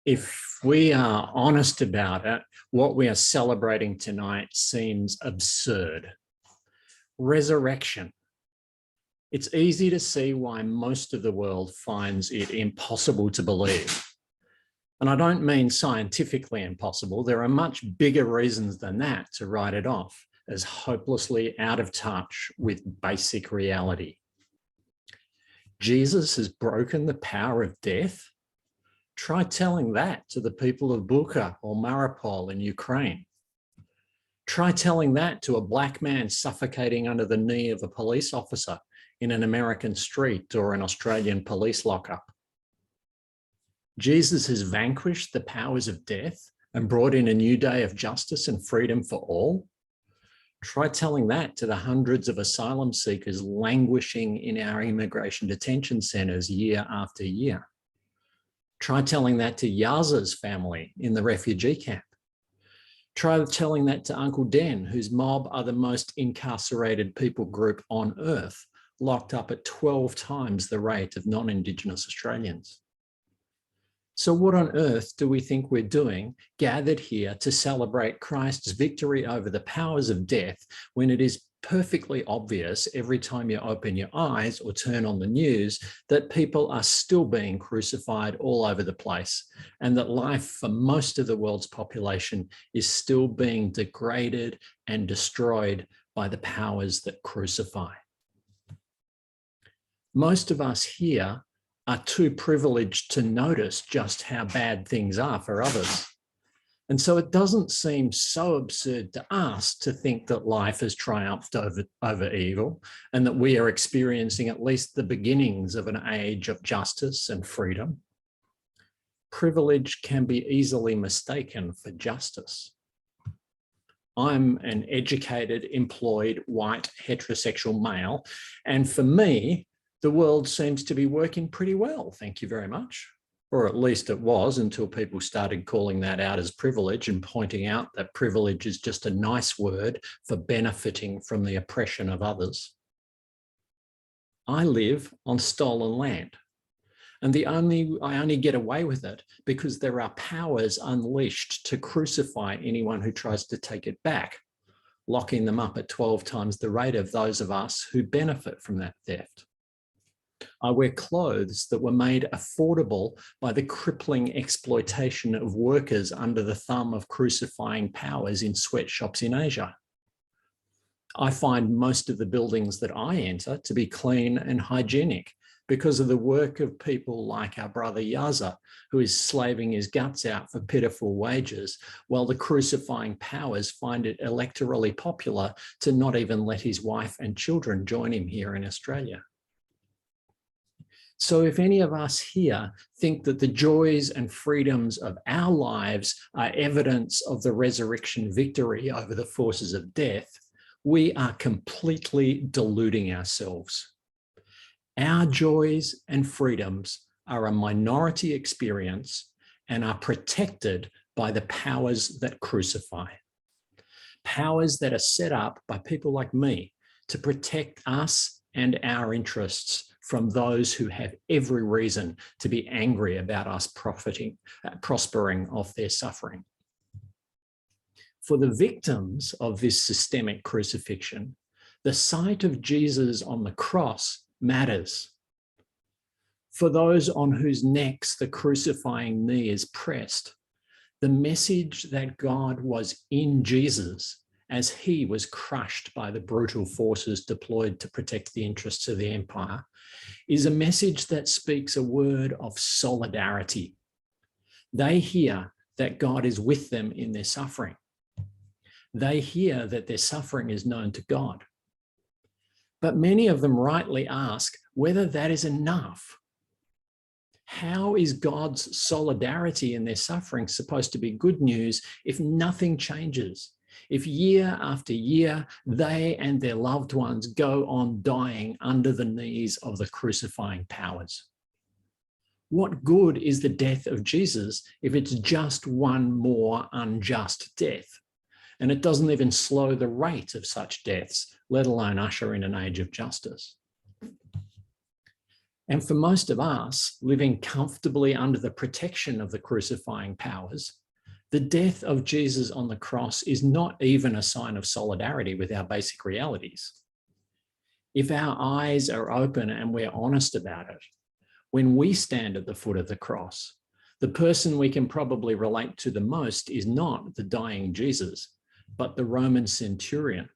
If we are honest about it, what we are celebrating tonight seems absurd. Resurrection. It's easy to see why most of the world finds it impossible to believe. And I don't mean scientifically impossible. There are much bigger reasons than that to write it off as hopelessly out of touch with basic reality. Jesus has broken the power of death. Try telling that to the people of Bucha or Mariupol in Ukraine. Try telling that to a black man suffocating under the knee of a police officer in an American street or an Australian police lockup. Jesus has vanquished the powers of death and brought in a new day of justice and freedom for all. Try telling that to the hundreds of asylum seekers languishing in our immigration detention centres year after year. Try telling that to Yaza's family in the refugee camp. Try telling that to Uncle Den, whose mob are the most incarcerated people group on earth, locked up at 12 times the rate of non-Indigenous Australians. So what on earth do we think we're doing gathered here to celebrate Christ's victory over the powers of death when it is perfectly obvious every time you open your eyes or turn on the news that people are still being crucified all over the place and that life for most of the world's population is still being degraded and destroyed by the powers that crucify? Most of us here are too privileged to notice just how bad things are for others. And so it doesn't seem so absurd to us to think that life has triumphed over evil and that we are experiencing at least the beginnings of an age of justice and freedom. Privilege can be easily mistaken for justice. I'm an educated, employed, white, heterosexual male, and for me, the world seems to be working pretty well, thank you very much. Or at least it was until people started calling that out as privilege and pointing out that privilege is just a nice word for benefiting from the oppression of others. I live on stolen land, and I only get away with it because there are powers unleashed to crucify anyone who tries to take it back, locking them up at 12 times the rate of those of us who benefit from that theft. I wear clothes that were made affordable by the crippling exploitation of workers under the thumb of crucifying powers in sweatshops in Asia. I find most of the buildings that I enter to be clean and hygienic because of the work of people like our brother Yaza, who is slaving his guts out for pitiful wages, while the crucifying powers find it electorally popular to not even let his wife and children join him here in Australia. So if any of us here think that the joys and freedoms of our lives are evidence of the resurrection victory over the forces of death, we are completely deluding ourselves. Our joys and freedoms are a minority experience and are protected by the powers that crucify. Powers that are set up by people like me to protect us and our interests from those who have every reason to be angry about us prospering off their suffering. For the victims of this systemic crucifixion, the sight of Jesus on the cross matters. For those on whose necks the crucifying knee is pressed, the message that God was in Jesus as he was crushed by the brutal forces deployed to protect the interests of the empire, is a message that speaks a word of solidarity. They hear that God is with them in their suffering. They hear that their suffering is known to God. But many of them rightly ask whether that is enough. How is God's solidarity in their suffering supposed to be good news if nothing changes? If year after year, they and their loved ones go on dying under the knees of the crucifying powers? What good is the death of Jesus if it's just one more unjust death? And it doesn't even slow the rate of such deaths, let alone usher in an age of justice. And for most of us, living comfortably under the protection of the crucifying powers, the death of Jesus on the cross is not even a sign of solidarity with our basic realities. If our eyes are open and we're honest about it, when we stand at the foot of the cross, the person we can probably relate to the most is not the dying Jesus, but the Roman centurion.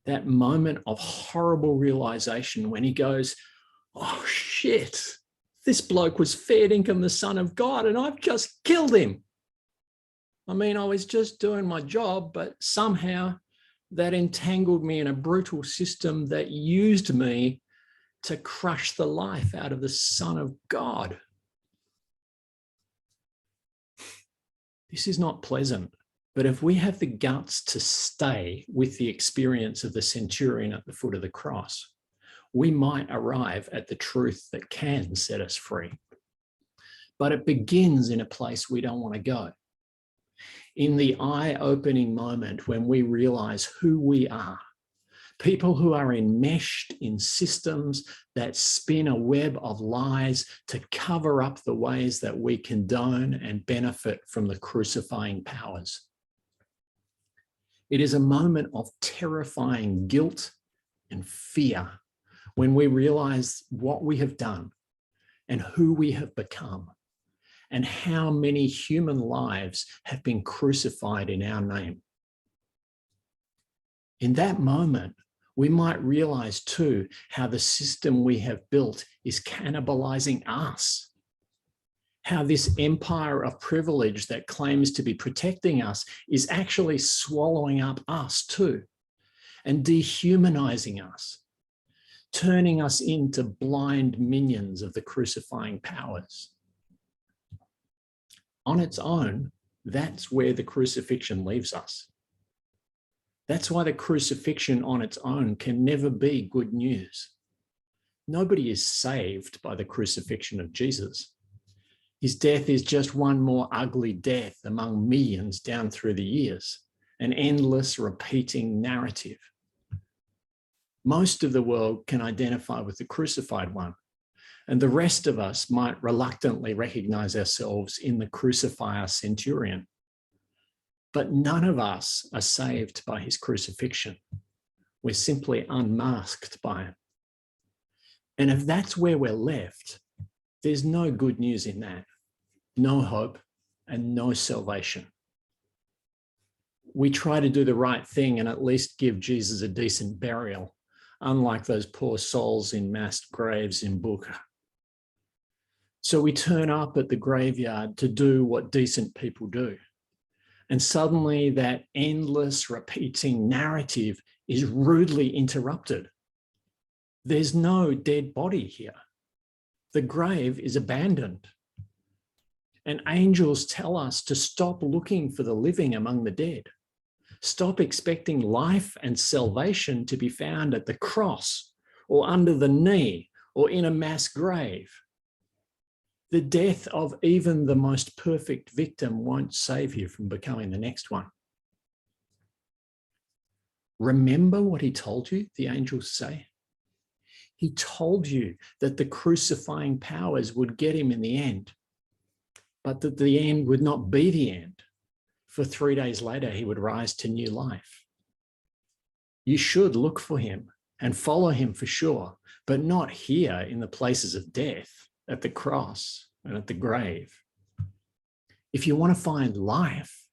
That moment of horrible realization when he goes, oh shit, this bloke was fair dinkum the Son of God and I've just killed him. I mean, I was just doing my job, but somehow that entangled me in a brutal system that used me to crush the life out of the Son of God. This is not pleasant, but if we have the guts to stay with the experience of the centurion at the foot of the cross, we might arrive at the truth that can set us free. But it begins in a place we don't want to go. In the eye-opening moment when we realize who we are, people who are enmeshed in systems that spin a web of lies to cover up the ways that we condone and benefit from the crucifying powers. It is a moment of terrifying guilt and fear when we realize what we have done and who we have become and how many human lives have been crucified in our name. In that moment, we might realize too how the system we have built is cannibalizing us. How this empire of privilege that claims to be protecting us is actually swallowing up us too and dehumanizing us, turning us into blind minions of the crucifying powers. On its own, that's where the crucifixion leaves us. That's why the crucifixion on its own can never be good news. Nobody is saved by the crucifixion of Jesus. His death is just one more ugly death among millions down through the years, an endless repeating narrative. Most of the world can identify with the crucified one, and the rest of us might reluctantly recognize ourselves in the crucifier centurion. But none of us are saved by his crucifixion. We're simply unmasked by it. And if that's where we're left, there's no good news in that, no hope and no salvation. We try to do the right thing and at least give Jesus a decent burial, unlike those poor souls in massed graves in Bucha. So we turn up at the graveyard to do what decent people do. And suddenly that endless repeating narrative is rudely interrupted. There's no dead body here. The grave is abandoned. And angels tell us to stop looking for the living among the dead. Stop expecting life and salvation to be found at the cross or under the knee or in a mass grave. The death of even the most perfect victim won't save you from becoming the next one. Remember what he told you, the angels say. He told you that the crucifying powers would get him in the end, but that the end would not be the end. For 3 days later, he would rise to new life. You should look for him and follow him for sure, but not here in the places of death, at the cross and at the grave. If you want to find life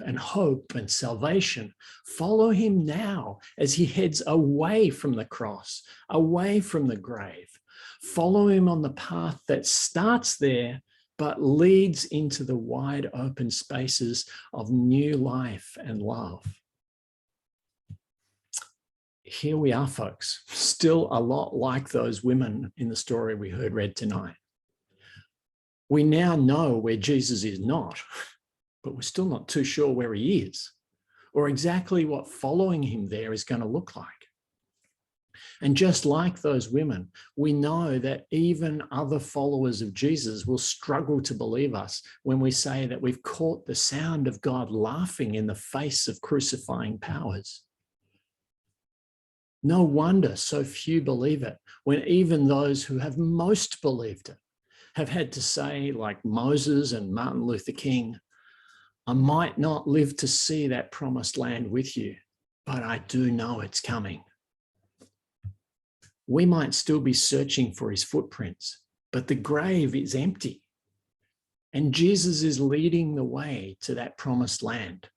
and hope and salvation, follow him now as he heads away from the cross, away from the grave. Follow him on the path that starts there, but leads into the wide open spaces of new life and love. Here we are, folks, still a lot like those women in the story we heard read tonight. We now know where Jesus is not, but we're still not too sure where he is or exactly what following him there is going to look like. And just like those women, we know that even other followers of Jesus will struggle to believe us when we say that we've caught the sound of God laughing in the face of crucifying powers. No wonder so few believe it, when even those who have most believed it have had to say, like Moses and Martin Luther King, I might not live to see that promised land with you, but I do know it's coming. We might still be searching for his footprints, but the grave is empty. And Jesus is leading the way to that promised land.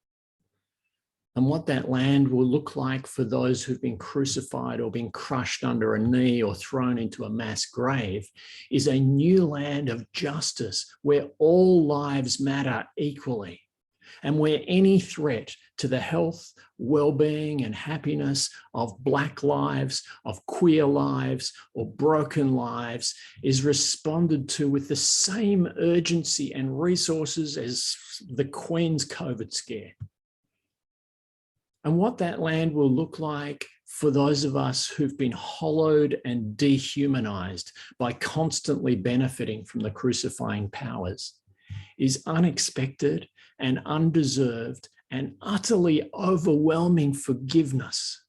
And what that land will look like for those who've been crucified or been crushed under a knee or thrown into a mass grave is a new land of justice where all lives matter equally, and where any threat to the health, well-being and happiness of Black lives, of queer lives or broken lives is responded to with the same urgency and resources as the Queen's COVID scare. And what that land will look like for those of us who've been hollowed and dehumanized by constantly benefiting from the crucifying powers is unexpected and undeserved and utterly overwhelming forgiveness,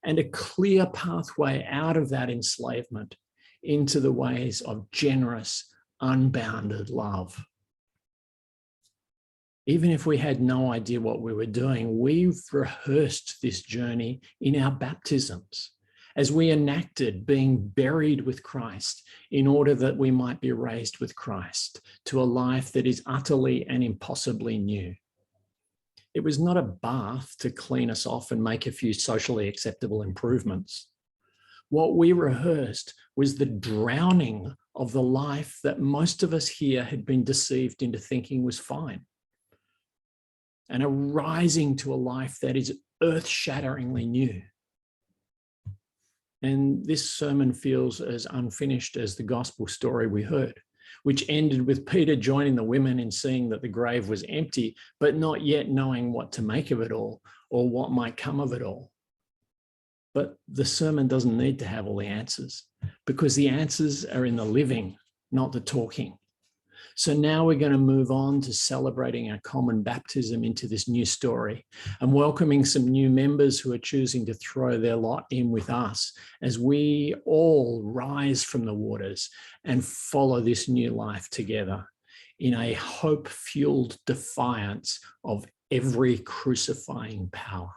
and a clear pathway out of that enslavement into the ways of generous, unbounded love. Even if we had no idea what we were doing, we've rehearsed this journey in our baptisms as we enacted being buried with Christ in order that we might be raised with Christ to a life that is utterly and impossibly new. It was not a bath to clean us off and make a few socially acceptable improvements. What we rehearsed was the drowning of the life that most of us here had been deceived into thinking was fine, and a rising to a life that is earth-shatteringly new. And this sermon feels as unfinished as the gospel story we heard, which ended with Peter joining the women in seeing that the grave was empty, but not yet knowing what to make of it all or what might come of it all. But the sermon doesn't need to have all the answers, because the answers are in the living, not the talking. So now we're going to move on to celebrating our common baptism into this new story and welcoming some new members who are choosing to throw their lot in with us as we all rise from the waters and follow this new life together in a hope-fueled defiance of every crucifying power.